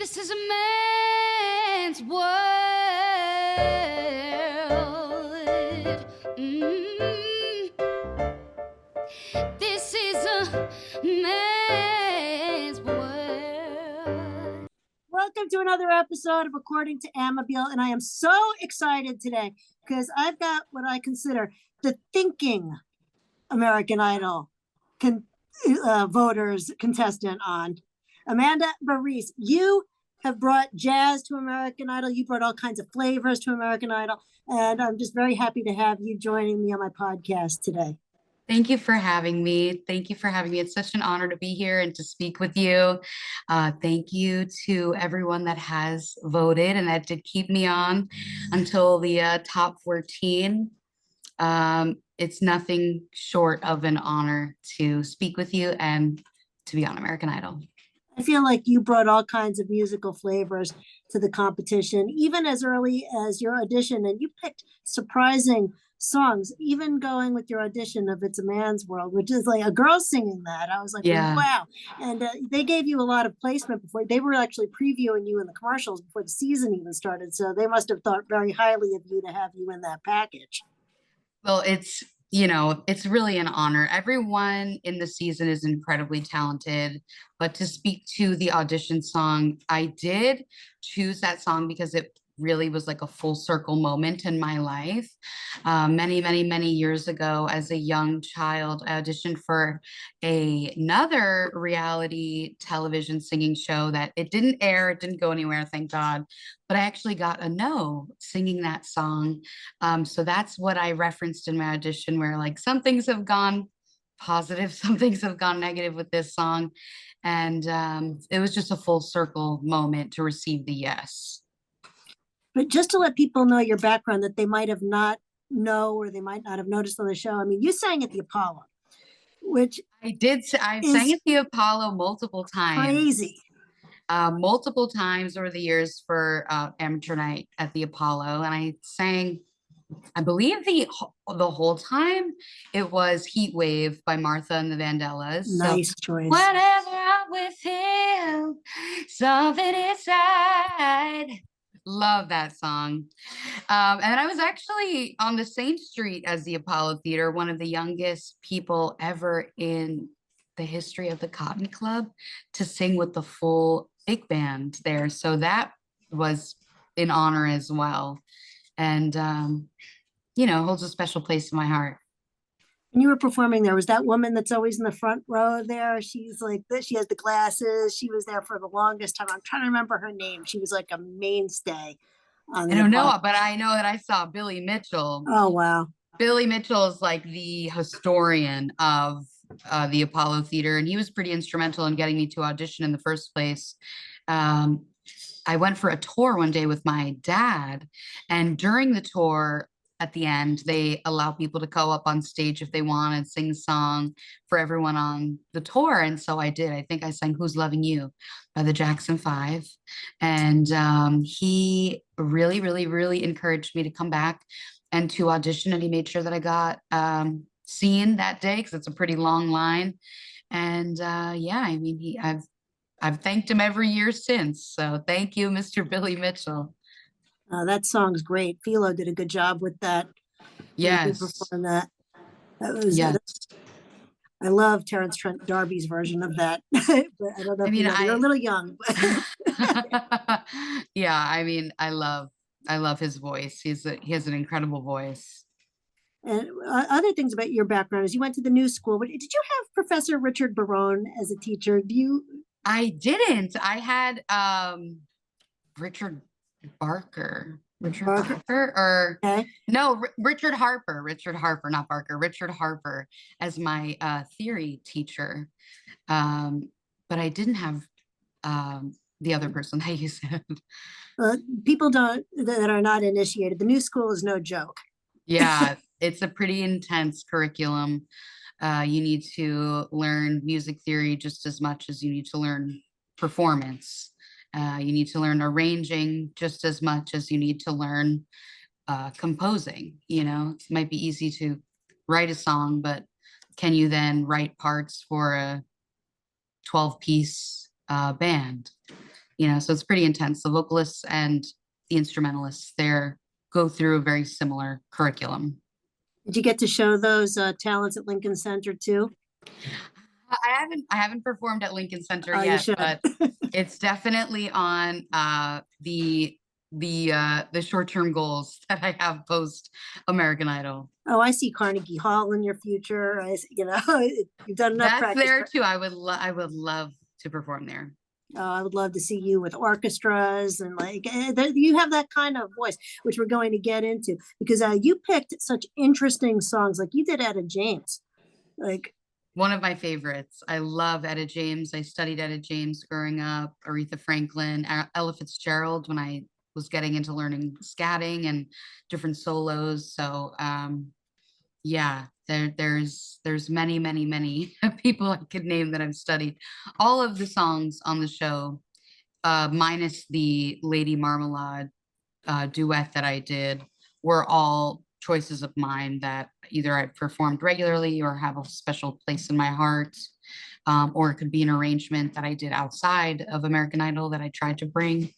This is a man's world. Mm. This is a man's world. Welcome to another episode of According to Amabile, and I am so excited today because I've got what I consider the thinking American Idol voters contestant on. Amanda Barise, you have brought jazz to American Idol. You brought all kinds of flavors to American Idol, and I'm just very happy to have you joining me on my podcast today. Thank you for having me. Thank you for having me. It's such an honor to be here and to speak with you. Thank you to everyone that has voted and that did keep me on until the top 14. It's nothing short of an honor to speak with you and to be on American Idol. I feel like you brought all kinds of musical flavors to the competition, even as early as your audition, and you picked surprising songs, even going with your audition of It's a Man's World, which is like a girl singing that. I was like, Yeah. wow. And they gave you a lot of placement before. They were actually previewing you in the commercials before the season even started. So they must have thought very highly of you to have you in that package. Well, it's really an honor. Everyone in the season is incredibly talented, but to speak to the audition song, I did choose that song because it really was like a full circle moment in my life. Many years ago, as a young child, I auditioned for another reality television singing show that it didn't air, it didn't go anywhere, thank God, but I actually got a no singing that song. So that's what I referenced in my audition, where like some things have gone positive, some things have gone negative with this song. And it was just a full circle moment to receive the yes. But just to let people know your background that they might have not know or they might not have noticed on the show. I mean, you sang at the Apollo, which I did. I sang at the Apollo multiple times. Crazy. Multiple times over the years for amateur night at the Apollo, and I sang, I believe the whole time it was Heat Wave by Martha and the Vandellas. Nice choice. Whenever I'm with him, something inside. Love that song. And I was actually on the same street as the Apollo Theater, one of the youngest people ever in the history of the Cotton Club to sing with the full big band there. So that was an honor as well. And, holds a special place in my heart. And you were performing there. Was that woman that's always in the front row there? She's like this. She has the glasses. She was there for the longest time. I'm trying to remember her name. She was like a mainstay. I don't know, but I know that I saw Billy Mitchell. Oh, wow. Billy Mitchell is like the historian of the Apollo Theater, and he was pretty instrumental in getting me to audition in the first place. I went for a tour one day with my dad, and during the tour, at the end, they allow people to go up on stage if they want and sing a song for everyone on the tour. And so I did. I think I sang Who's Loving You by the Jackson 5. And he really encouraged me to come back and to audition. And he made sure that I got seen that day because it's a pretty long line. And I mean, I've thanked him every year since. So thank you, Mr. Billy Mitchell. That song's great. Philo did a good job with that. Yes. That was, yes. I love Terrence Trent D'Arby's version of that. But I don't know. You're a little young. Yeah, I mean, I love his voice. He has an incredible voice. And other things about your background is you went to the new school. But did you have Professor Richard Barone as a teacher? I didn't. I had Richard Harper, not Barker, Richard Harper as my theory teacher. But I didn't have the other person that you said. People that are not initiated, the new school is no joke. Yeah, it's a pretty intense curriculum. You need to learn music theory just as much as you need to learn performance. You need to learn arranging just as much as you need to learn composing. It might be easy to write a song, but can you then write parts for a 12-piece band? you know, so it's pretty intense. The vocalists and the instrumentalists there go through a very similar curriculum. Did you get to show those talents at Lincoln Center too? I haven't performed at Lincoln Center Oh, you yet, should. but it's definitely on the short-term goals that I have post American Idol. Oh, I see Carnegie Hall in your future. You've done enough That's practice. there too. I would love to perform there. I would love to see you with orchestras and you have that kind of voice, which we're going to get into because you picked such interesting songs, like you did Etta James, like one of my favorites. I love Etta James. I studied Etta James growing up, Aretha Franklin, Ella Fitzgerald when I was getting into learning scatting and different solos. So yeah, there's many people I could name that I've studied. All of the songs on the show, minus the Lady Marmalade duet that I did, were all choices of mine that either I performed regularly or have a special place in my heart. Or it could be an arrangement that I did outside of American Idol that I tried to bring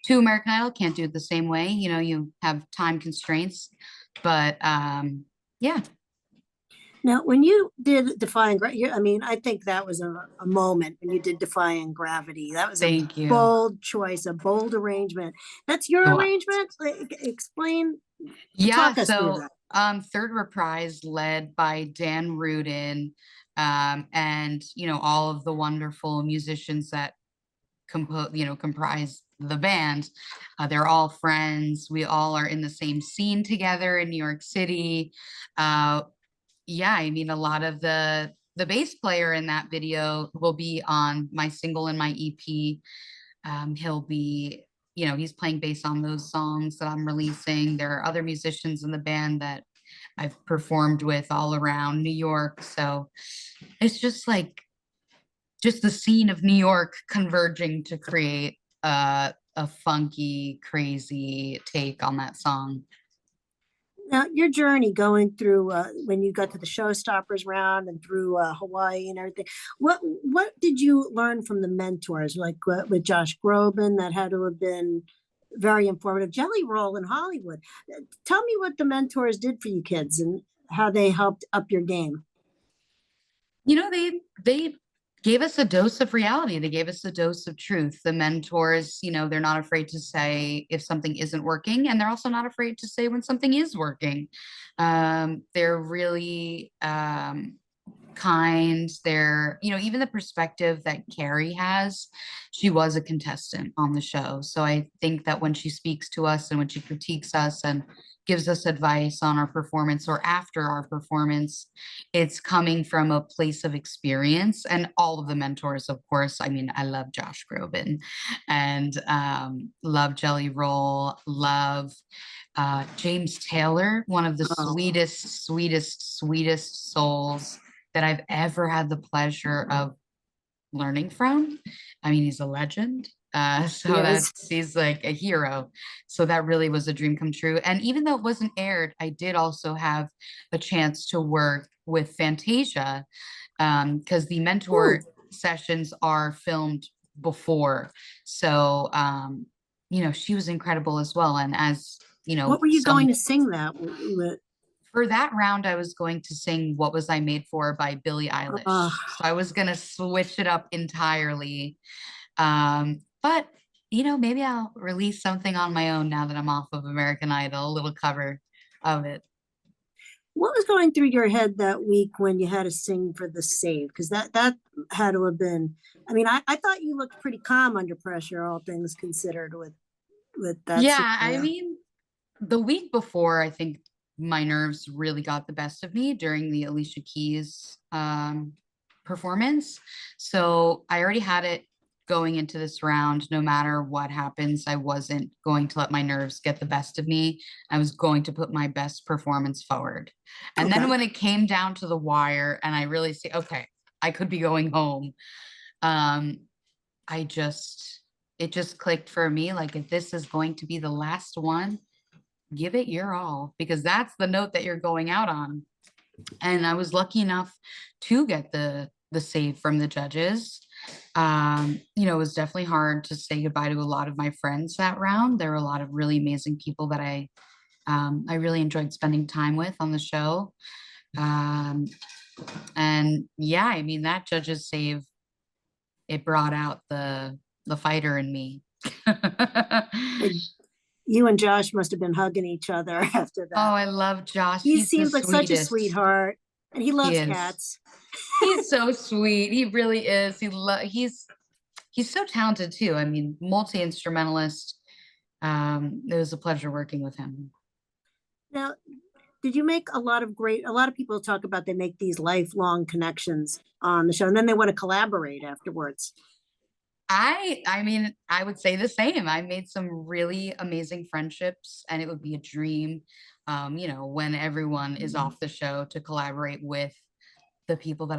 to American Idol. Can't do it the same way. You know, you have time constraints, but yeah. Now, when you did Defying Gravity, I mean, I think that was a moment when you did Defying Gravity. That was a Thank you. bold choice, a bold arrangement. That's your arrangement? Explain, talk us through that. Third reprise led by Dan Rudin, and, you know, all of the wonderful musicians that comprise the band. They're all friends. We all are in the same scene together in New York City. Yeah, I mean, a lot of the bass player in that video will be on my single and my EP. He'll be, you know, he's playing bass on those songs that I'm releasing. There are other musicians in the band that I've performed with all around New York. So it's just like, just the scene of New York converging to create a funky, crazy take on that song. Now, your journey going through when you got to the Showstoppers round and through Hawaii and everything, what did you learn from the mentors, like with Josh Groban? That had to have been very informative. Jelly Roll in Hollywood. Tell me what the mentors did for you kids and how they helped up your game. You know, they gave us a dose of reality. They gave us a dose of truth. The mentors, you know, they're not afraid to say if something isn't working, and they're also not afraid to say when something is working. They're really kind. They're, you know, even the perspective that Carrie has, she was a contestant on the show. So I think that when she speaks to us and when she critiques us and gives us advice on our performance or after our performance, it's coming from a place of experience. And all of the mentors, of course, I mean, I love Josh Groban and love Jelly Roll, love James Taylor, one of the sweetest souls that I've ever had the pleasure of learning from. I mean, he's a legend. Yes. He's like a hero. So that really was a dream come true. And even though it wasn't aired, I did also have a chance to work with Fantasia, because the mentor sessions are filmed before. So, you know, she was incredible as well. And as, you know, what were you going to sing that with? For that round, I was going to sing What Was I Made For by Billie Eilish. So I was going to switch it up entirely. But, you know, maybe I'll release something on my own now that I'm off of American Idol, a little cover of it. What was going through your head that week when you had to sing for the save? Because that had to have been, I mean, I thought you looked pretty calm under pressure, all things considered, with that. Yeah, I mean, the week before, I think my nerves really got the best of me during the Alicia Keys performance. So I already had it going into this round. No matter what happens, I wasn't going to let my nerves get the best of me. I was going to put my best performance forward. And then when it came down to the wire and I really see, okay, I could be going home. It just clicked for me. Like, if this is going to be the last one, give it your all, because that's the note that you're going out on. And I was lucky enough to get the save from the judges. It was definitely hard to say goodbye to a lot of my friends that round. There were a lot of really amazing people that I really enjoyed spending time with on the show. Um, and yeah, I mean, that judge's save, it brought out the fighter in me. And you and Josh must have been hugging each other after Oh, that. I love Josh. He He's the seems like such a sweetest. sweetheart, and he He loves is. cats. He's so sweet. He really is. He's so talented too. I mean, multi-instrumentalist. It was a pleasure working with him. Now, did you make a lot of people talk about they make these lifelong connections on the show and then they want to collaborate afterwards? I mean, I would say the same. I made some really amazing friendships, and it would be a dream, when everyone is off the show, to collaborate with the people that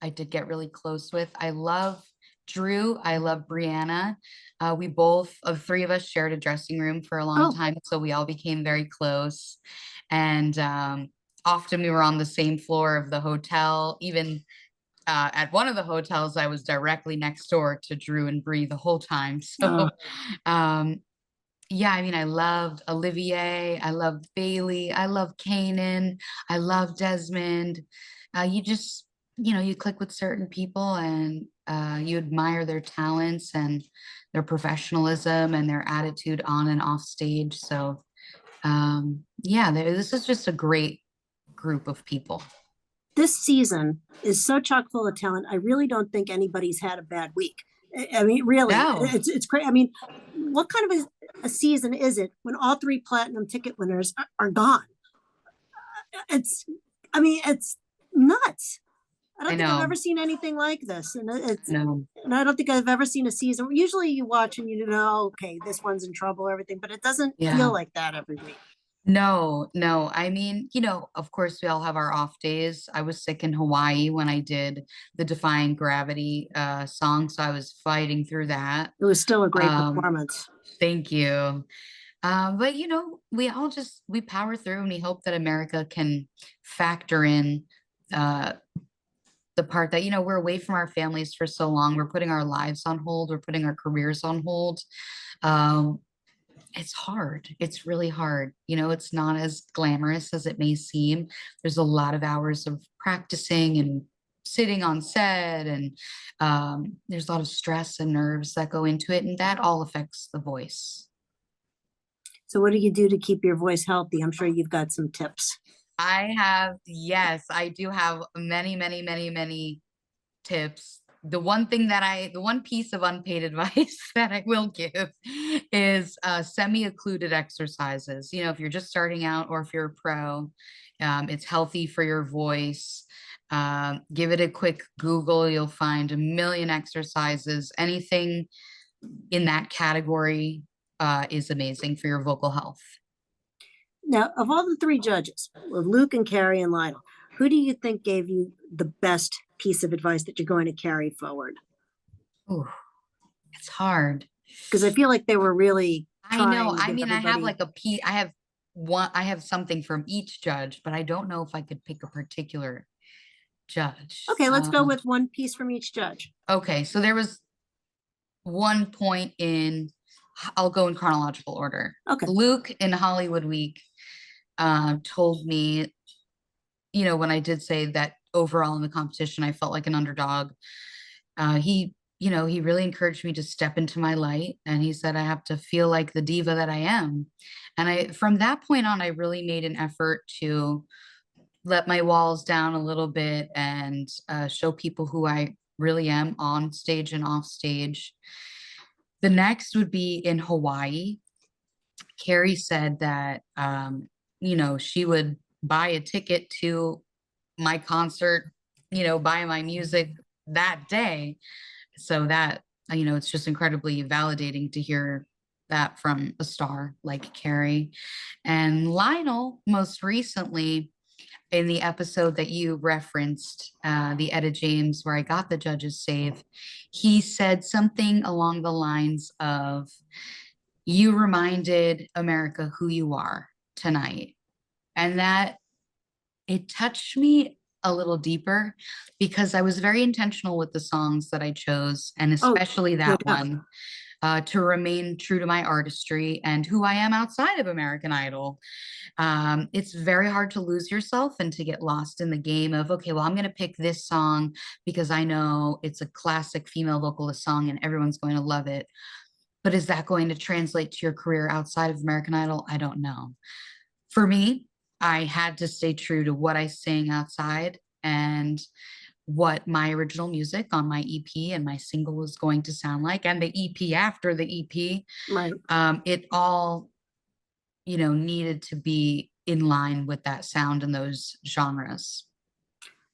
I did get really close with. I love Drew. I love Brianna. We both, of three of us, shared a dressing room for a long Oh, time, so we all became very close. And often we were on the same floor of the hotel. Even at one of the hotels, I was directly next door to Drew and Bree the whole time. So, oh. um, yeah, I mean, I loved Olivier. I loved Bailey. I love Kanan. I love Desmond. You just, you click with certain people, and you admire their talents and their professionalism and their attitude on and off stage. So, yeah, this is just a great group of people. This season is so chock full of talent. I really don't think anybody's had a bad week. I mean, really, No. it's crazy. I mean, what kind of a season is it when all three platinum ticket winners are gone? It's, I mean, it's nuts. I don't I think I've know. ever seen anything like this, and No. and I don't think I've ever seen a season. Usually, you watch and you know, okay, this one's in trouble, everything, but it doesn't Yeah. feel like that every week. No, no. I mean, of course we all have our off days. I was sick in Hawaii when I did the Defying Gravity song, so I was fighting through that. It was still a great Um, performance. Thank you. But we power through, and we hope that America can factor in uh the part that, we're away from our families for so long. We're putting our lives on hold, we're putting our careers on hold. Um, it's hard. It's really hard. It's not as glamorous as it may seem. There's a lot of hours of practicing and sitting on set, and there's a lot of stress and nerves that go into it, and that all affects the voice. So, what do you do to keep your voice healthy? I'm sure you've got some tips. Yes, I do have many, many, many, many tips. The one piece of unpaid advice that I will give is semi-occluded exercises. If you're just starting out or if you're a pro, it's healthy for your voice. Give it a quick Google. You'll find a million exercises. Anything in that category is amazing for your vocal health. Now, of all the three judges, with Luke and Carrie and Lionel, who do you think gave you the best piece of advice that you're going to carry forward? Ooh, it's hard. Because I feel like they were really I know. trying to I give mean, I have everybody. like I have something from each judge, but I don't know if I could pick a particular judge. Okay, let's go with one piece from each judge. Okay, so there was one point I'll go in chronological order. Okay. Luke in Hollywood Week told me, when I did say that overall in the competition, I felt like an underdog. He really encouraged me to step into my light, and he said I have to feel like the diva that I am. And from that point on, I really made an effort to let my walls down a little bit and show people who I really am on stage and off stage. The next would be in Hawaii. Carrie said that, she would buy a ticket to my concert, buy my music that day. So that, it's just incredibly validating to hear that from a star like Carrie. And Lionel, most recently, in the episode that you referenced, the Etta James, where I got the judge's save, he said something along the lines of, "You reminded America who you are tonight." And that, it touched me a little deeper because I was very intentional with the songs that I chose, and Oh, especially no that doubt. one, to remain true to my artistry and who I am outside of American Idol. It's very hard to lose yourself and to get lost in the game of, okay, well, I'm going to pick this song because I know it's a classic female vocalist song and everyone's going to love it. But is that going to translate to your career outside of American Idol? I don't know. For me, I had to stay true to what I sing outside and what my original music on my EP and my single was going to sound like, and the EP after the EP. Right. It all, needed to be in line with that sound and those genres.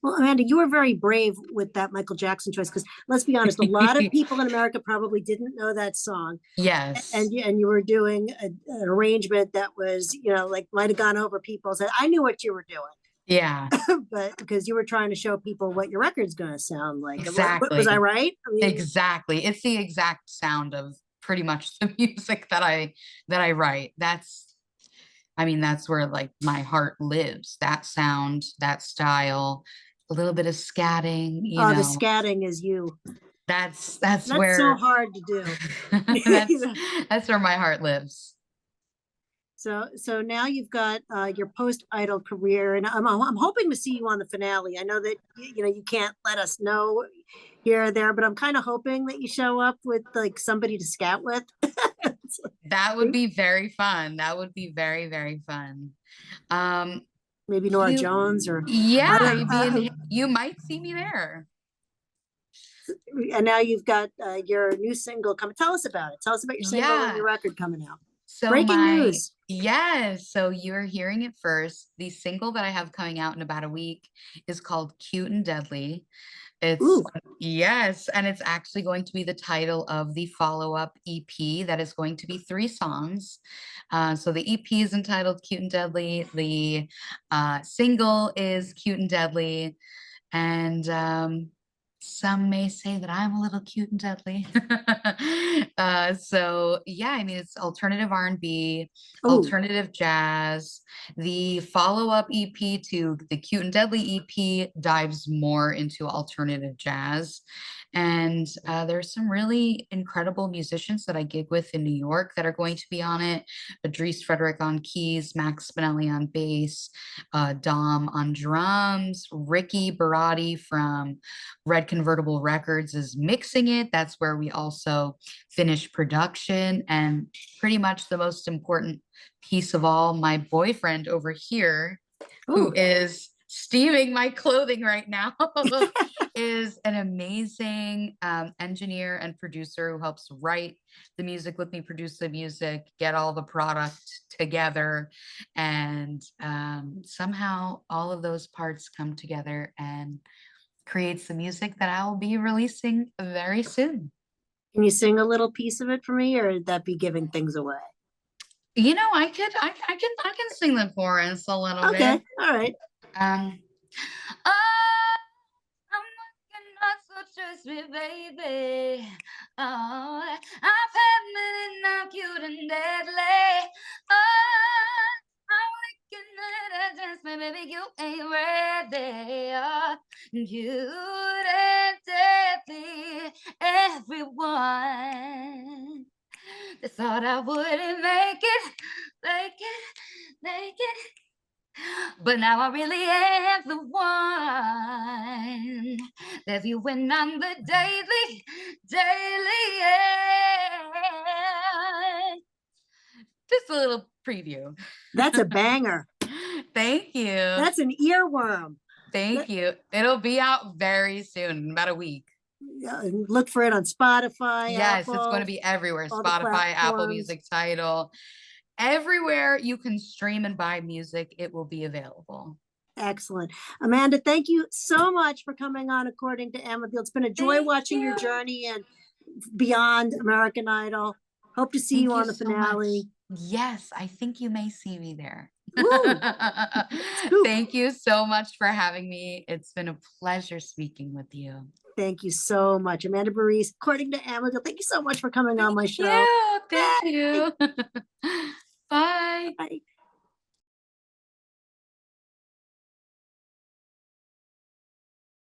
Well, Amanda, you were very brave with that Michael Jackson choice because let's be honest, a lot of people in America probably didn't know that song. Yes. And you were doing an arrangement that was, like might have gone over people's head. I knew what you were doing, Yeah, but because you were trying to show people what your record's going to sound like. Was I exactly. right? I mean, Exactly. It's the exact sound of pretty much the music that I write. That's where like my heart lives. That sound, that style, a little bit of scatting, oh, the scatting is you. that's That's so where hard to do. that's that's where my heart lives. So now you've got your post idol career, and I'm hoping to see you on the finale. I know that you can't let us know here or there, but I'm kind of hoping that you show up with like somebody to scat with. That would be very fun. That would be very, very fun. Um, Maybe Nora you, Jones or yeah, other. you might see me there. And now you've got your new single coming. Tell us about it. Tell us about your single and Yeah. your record coming out. So Breaking news. yes, so you're hearing it first. The single that I have coming out in about a week is called Cute and Deadly. It's Ooh, yes, and it's actually going to be the title of the follow-up EP that is going to be 3 songs. So the EP is entitled Cute and Deadly. The single is Cute and Deadly. And some may say that I'm a little cute and deadly. So yeah, it's alternative R&B, oh, alternative jazz. The follow-up EP to the Cute and Deadly EP dives more into alternative jazz. And there's some really incredible musicians that I gig with in New York that are going to be on it. Idris Frederick on keys, Max Spinelli on bass, Dom on drums, Ricky Barati from Red Convertible Records is mixing it. That's where we also finish production. And pretty much the most important piece of all, my boyfriend over here, who ooh. is steaming my clothing right now, is an amazing engineer and producer who helps write the music with me, produce the music, get all the product together. And somehow all of those parts come together and creates the music that I will be releasing very soon. Can you sing a little piece of it for me, or would that be giving things away? I can sing the chorus a little Okay, bit. all right. Um, Oh, I'm looking not so trust me, baby. Oh, I've had many now cute and deadly. Oh, I'm looking at a chance, baby, you ain't ready. Oh, cute and deadly, everyone. They thought I wouldn't make it, make it, make it. But now I really am the one that you went on the daily, daily. Just a little preview. That's a banger. Thank you. That's an earworm. Thank you. It'll be out very soon, in about a week. Look for it on Spotify, Yes, Apple, it's going to be everywhere. all the Spotify, Apple platforms. Music, Tidal, everywhere you can stream and buy music, it will be available. Excellent. Amanda, thank you so much for coming on According to Amabile. It's been a joy watching your journey and beyond American Idol. Hope to see you on the finale. Yes, I think you may see me there. Woo! Thank you so much for having me. It's been a pleasure speaking with you. Thank you so much. Amanda Barise, According to Amabile. Thank you so much for coming on my show. Yeah, thank you. Bye. Bye.